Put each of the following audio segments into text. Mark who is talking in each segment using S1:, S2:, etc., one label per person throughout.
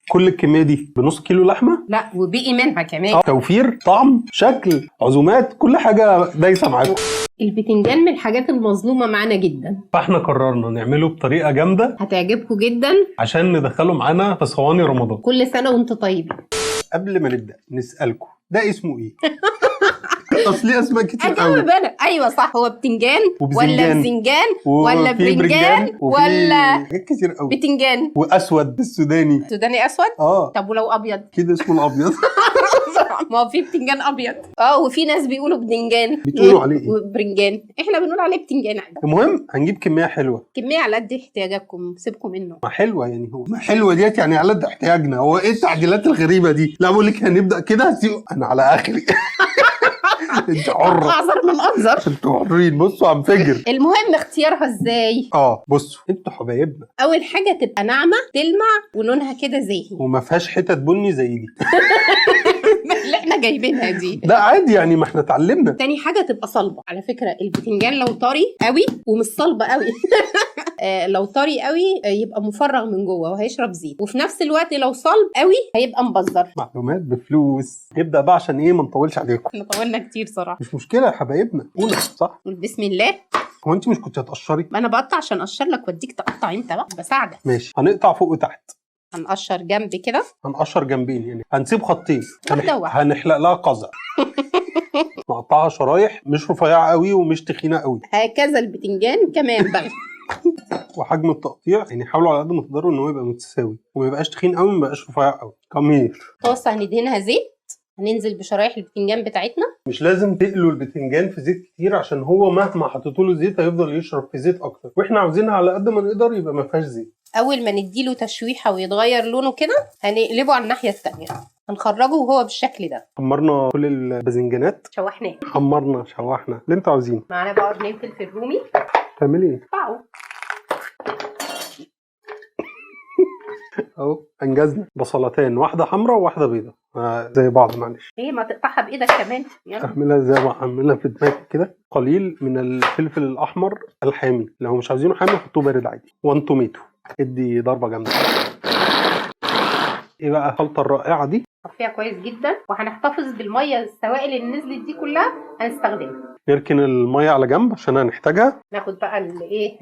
S1: كل الكميه دي بنص كيلو لحمه؟
S2: لا وبقي منها كمان.
S1: توفير، طعم، شكل، عزومات، كل حاجه دايسه معاكم.
S2: البتنجان من الحاجات المظلومه معانا جدا،
S1: فاحنا قررنا نعمله بطريقه جامده
S2: هتعجبكم جدا
S1: عشان ندخله معانا في صواني رمضان.
S2: كل سنه وانت طيب.
S1: قبل ما نبدا نسالكم ده اسمه ايه؟ اصل ليه اسماء كتير قوي.
S2: اجاوب انا. ايوه صح، هو بتنجان
S1: وبزنجان.
S2: ولا بزنجان ولا
S1: وفي
S2: برنجان
S1: وفي
S2: ولا
S1: حاجات كتير قوي.
S2: بتنجان
S1: واسود السوداني.
S2: سوداني اسود.
S1: اه
S2: طب ولو ابيض؟
S1: كده اسمه الابيض.
S2: ما هو في بتنجان ابيض. وفي ناس بيقولوا بدنجان،
S1: بتقولوا عليه ايه؟
S2: وبرنجان. احنا بنقول عليه بتنجان عادي.
S1: المهم هنجيب كميه حلوه،
S2: كميه على قد احتياجاتكم، سيبكم منه.
S1: ما حلوه يعني. هو ما حلوه ديت يعني على قد احتياجنا. هو ايه التعديلات الغريبه دي؟ لا بقول لك هنبدا كده انا على اخري. انت حره.
S2: اعذر من انظر.
S1: انتوا حرين. بصوا هنفجر.
S2: المهم اختيارها ازاي؟
S1: بصوا انتوا حبايبنا.
S2: اول حاجه تبقى ناعمه تلمع ولونها كده زاهي،
S1: وما فيهاش حتت بني زي دي.
S2: اللي احنا جايبينها دي.
S1: لا عادي يعني، ما احنا اتعلمنا.
S2: تاني حاجه تبقى صلبه. على فكره البتنجان لو طري قوي ومش صلبه قوي لو طري قوي يبقى مفرغ من جوه وهيشرب زيت، وفي نفس الوقت لو صلب قوي هيبقى مبزر.
S1: معلومات بفلوس. نبدا بقى عشان ايه ما نطولش عليكم.
S2: احنا طولنا كتير صراحه.
S1: مش مشكله يا حبايبنا، قولوا صح.
S2: قول بسم الله.
S1: هو انت مش كنت هتقشري؟
S2: ما انا بقطع عشان اقشر لك واديك تقطع انت بقى، بساعدك.
S1: ماشي، هنقطع فوق وتحت.
S2: هنقشر جنب كده،
S1: هنقشر جنبين يعني، هنسيب خطين.
S2: واحدة واحدة.
S1: هنحلق لها قزع. نقطعها شرايح مش رفيعه قوي ومش تخينه قوي.
S2: هكذا البتنجان كمان بقى.
S1: وحجم التقطيع يعني حاولوا على قد ما تقدروا ان هو يبقى متساوي، وما يبقاش تخين قوي وما يبقاش رفيع قوي. كمير.
S2: طاسه هندهنها زيت، هننزل بشرايح البتنجان بتاعتنا.
S1: مش لازم تقلوا البتنجان في زيت كتير، عشان هو مهما حطيتوا له زيت هيفضل يشرب في زيت اكتر، واحنا عاوزينها على قد ما نقدر يبقى ما فيهاش زيت.
S2: اول ما نديله تشويحه ويتغير لونه كده هنقلبه على الناحيه الثانيه، هنخرجه وهو بالشكل ده.
S1: حمرنا كل الباذنجانات،
S2: شوحناه،
S1: حمرنا شوحنا اللي انتوا عاوزينه.
S2: معانا بقى قرنين فلفل رومي.
S1: تعملي ايه؟
S2: قطعه
S1: اهو انجزنا بصلتين، واحده حمراء وواحده بيضاء زي بعض. معلش
S2: ايه ما تقطعها بايدك كمان. يلا
S1: اعملها زي ما اعملها في دماغي كده. قليل من الفلفل الاحمر الحامي، لو مش عاوزينه حامي حطوه بارد عادي. 1 توميتو ادي ضربه جامده. ايه بقى الخلطه الرائعه دي؟
S2: صفيها كويس جدا، وهنحتفظ بالميه السوائل اللي نزلت دي كلها هنستخدمها.
S1: نركن الميه على جنب عشان هنحتاجها.
S2: ناخد بقى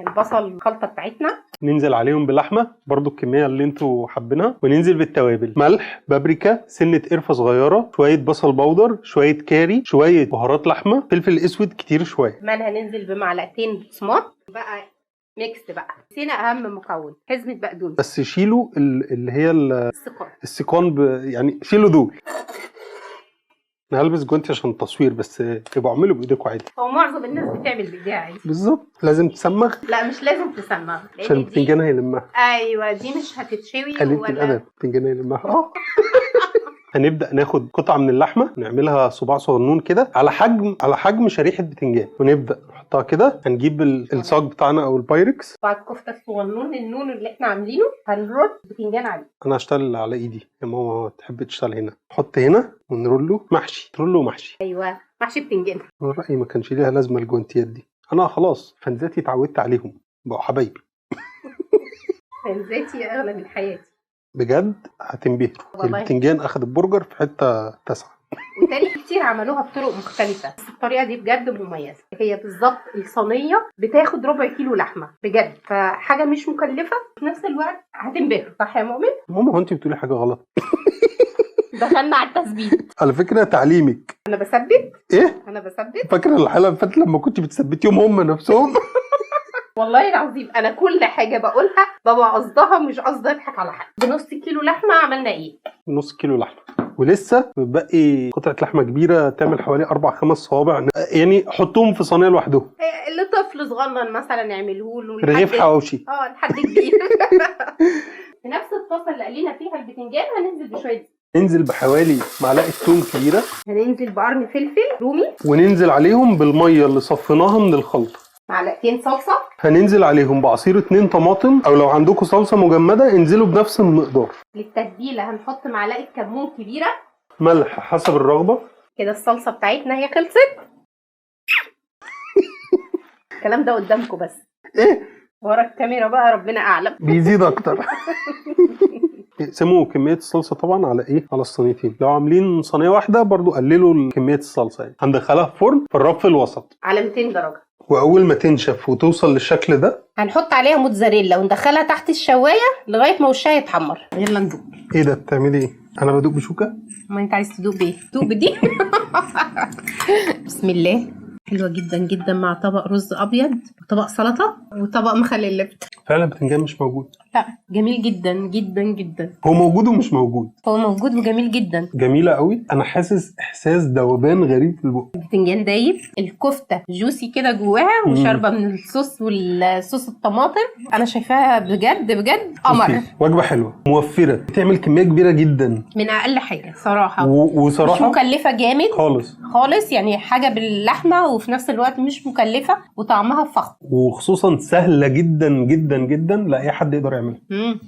S2: البصل الخلطه بتاعتنا،
S1: ننزل عليهم بلحمه برضو الكميه اللي انتوا حابينها، وننزل بالتوابل: ملح، بابريكا، سنه قرفه صغيره، شويه بصل بودر، شويه كاري، شويه بهارات لحمه، فلفل اسود كتير شويه.
S2: كمان هننزل بمعلقتين بقسماط بقى ميكس. بقى نسينا اهم مكون، حزمه بقدونس.
S1: بس شيلوا اللي هي
S2: السيقان
S1: يعني شيلوا دول. انا هلبس جوانتي عشان التصوير، بس يبقوا اعملوا بايديكم عادي.
S2: هو معظم الناس بتعمل بايديها عادي.
S1: بالظبط. لازم تسمغ.
S2: لا مش لازم تسمغ،
S1: عشان البتنجان هيلمها.
S2: ايوه دي مش هتتشوي
S1: قليلة الادب، البتنجان هيلمها. هنبدا ناخد قطعه من اللحمه نعملها صباع صغنون كده على حجم شريحه بتنجان، ونبدا نحطها كده. هنجيب الصاج بتاعنا او البايركس.
S2: بعد الكفته الصغنون النون اللي احنا عاملينه هنرد بتنجان عليه.
S1: انا هشتغل على ايدي يا ماما، تحب تشتغل هنا. نحط هنا ونرله محشي. رله محشي.
S2: ايوه محشي بتنجان.
S1: انا رايي ما كانش ليها لازمه الجوانتيات دي. انا خلاص فنزاتي اتعودت عليهم، بقوا حبايبي.
S2: فنزاتي اغلى من حياتي
S1: بجد هتنبهروا. البتنجان اخد البرجر في حته تسعه.
S2: وتاني كتير عملوها بطرق مختلفه، بس الطريقه دي بجد مميزه. هي بالظبط الصينيه بتاخد ربع كيلو لحمه بجد، فحاجه مش مكلفه في نفس الوقت هتنبهروا. صح يا مؤمن؟
S1: ماما هو انت بتقولي حاجه غلط.
S2: دخلنا على التثبيت.
S1: على فكره تعليمك.
S2: انا بثبت.
S1: ايه؟
S2: انا بثبت.
S1: فاكره الحلقه اللي فاتت لما كنت بتثبتيهم هم نفسهم؟
S2: والله العظيم انا كل حاجه بقولها ببقى قصدها، مش قصدي اضحك على حد. بنص كيلو لحمه عملنا ايه؟
S1: نص كيلو لحمه، ولسه متبقي قطعه لحمه كبيره تعمل حوالي 4-5 صوابع، يعني حطوهم في صينيه لوحدهم.
S2: اللي طفل صغنن مثلا يعملوه له
S1: رغيف حواوشي.
S2: لحد كبير. في نفس الطاسه اللي قلينا فيها البتنجان هننزل بشويه،
S1: ننزل بحوالي معلقه ثوم كبيره،
S2: هننزل بقرن فلفل رومي،
S1: وننزل عليهم بالميه اللي صفيناها من الخلطه.
S2: معلقتين صلصه،
S1: هننزل عليهم بعصير 2 طماطم، او لو عندكم صلصه مجمده انزلوا بنفس المقدار.
S2: للتتبيله هنحط معلقه كمون كبيره،
S1: ملح حسب الرغبه.
S2: كده الصلصه بتاعتنا هي خلصت. الكلام ده قدامكم بس.
S1: ايه
S2: ورا الكاميرا بقى ربنا اعلم.
S1: بيزيد اكتر. اقسموا كميه الصلصه طبعا على ايه، على الصينيتين. لو عاملين صينيه واحده برضو قللوا كميه الصلصه يعني. هندخلها في فرن في الرف الوسط
S2: على 200 درجه،
S1: واول ما تنشف وتوصل للشكل ده
S2: هنحط عليها موتزاريلا وندخلها تحت الشوايه لغايه ما وشها يتحمر. يلا ندوق.
S1: ايه ده بتعملي ايه؟ انا بدوق بشوكه.
S2: ما انت عايز تدوق بايه؟ دوق بدي. بسم الله. حلوه جدا جدا مع طبق رز ابيض وطبق سلطه وطبق مخلل لفت.
S1: فعلا البتنجان مش موجود.
S2: لا جميل جدا جدا جدا.
S1: هو موجود ومش موجود.
S2: هو موجود وجميل جدا.
S1: جميله قوي. انا حاسس احساس ذوبان غريب في البق.
S2: البتنجان دايب، الكفته جوسي كده جواها وشاربه من الصوص والصوص الطماطم. انا شايفاها بجد بجد قمر.
S1: وجبه حلوه موفره، بتعمل كميه كبيره جدا
S2: من اقل حاجه صراحه.
S1: وصراحه
S2: مش مكلفه جامد
S1: خالص
S2: خالص، يعني حاجه باللحمه وفي نفس الوقت مش مكلفه وطعمها فخم.
S1: وخصوصا سهله جدا جدا جدا لاي حد يقدر يعملها.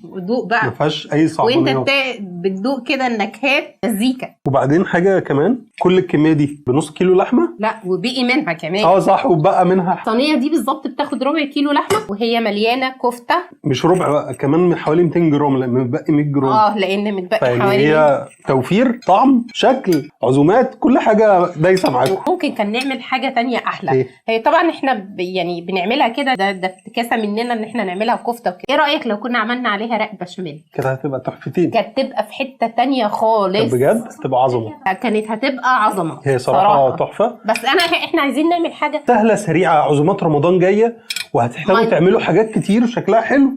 S2: ودوق
S1: ما
S2: بقى
S1: فيهاش اي صعوبانيات.
S2: وانت بتدوق كده النكهات مزيكا.
S1: وبعدين حاجه كمان، كل الكميه دي بنص كيلو لحمه.
S2: لا وبقي منها كمان.
S1: صح، وبقى منها
S2: الصينيه دي بالظبط بتاخد ربع كيلو لحمه وهي مليانه كفته.
S1: مش ربع بقى، كمان حوالي 200 جرام لما متبقي 100 جرام.
S2: لان متبقي
S1: فيعني
S2: حوالي
S1: هي توفير، طعم، شكل، عزومات، كل حاجه دايسه معاكم.
S2: ممكن كان نعمل حاجه تانية احلى.
S1: إيه؟
S2: هي طبعا احنا يعني بنعملها كده، ده افتكاسه مننا ان احنا نعملها كفته وكده. ايه رايك لو كنا عملنا عليها رق بشاميل؟
S1: كده هتبقى تحفتين.
S2: كانت تبقى في حته تانية خالص.
S1: بجد تبقى عظمه.
S2: كانت هتبقى عظمه.
S1: هي صراحه تحفه.
S2: بس احنا عايزين نعمل حاجه
S1: سهله سريعه. عزومات رمضان جايه وهتحتاجوا تعملوا حاجات كتير وشكلها حلو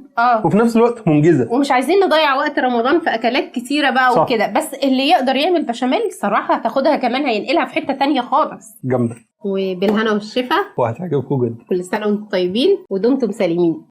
S1: وفي نفس الوقت منجزه.
S2: ومش عايزين نضيع وقت رمضان في اكلات كتيره بقى
S1: صح.
S2: وكده. بس اللي يقدر يعمل بشاميل الصراحه هتاخدها كمان هينقلها في حته تانية خالص.
S1: جامده
S2: وبالهنا والشفا.
S1: وهتعجبكم جدا.
S2: كل سنه وانتم طيبين ودمتم سالمين.